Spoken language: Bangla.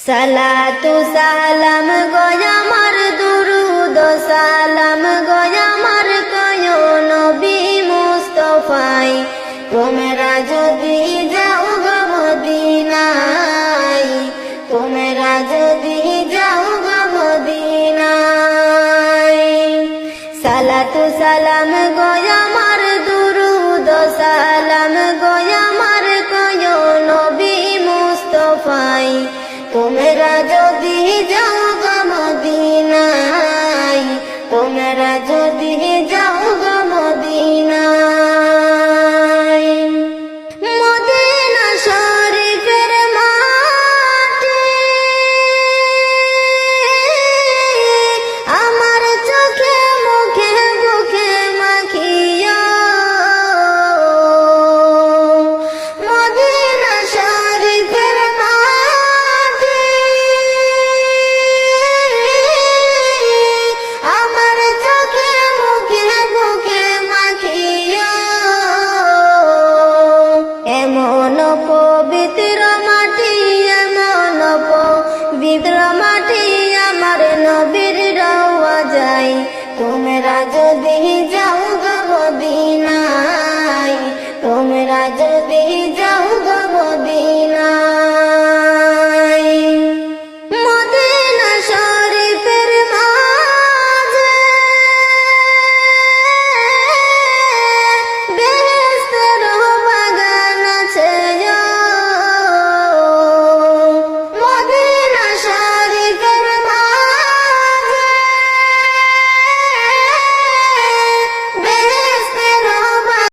সালাতু সালাম গয়া আমার দুরুদ সালাম গয়া আমার কয় নবী মুস্তাফাই তোমরা যদি যাও গো মদিনায় তোমরা যদি যাও গো মদিনায় সালাতু সালাম গয়া আমার দুরুদ সালাম গয়া আমার কয় নবী মুস্তাফাই তোমরা যদি যাও গো মদিনায় তোমরা যদি যাও গো মদিনায় মদিনা শরীফের মাটি আমার চোখে মুখে বুকে মাখিও মদিনা শরীফের আমার চোখে মুখে বুকে মাখিও এমন পবিত্র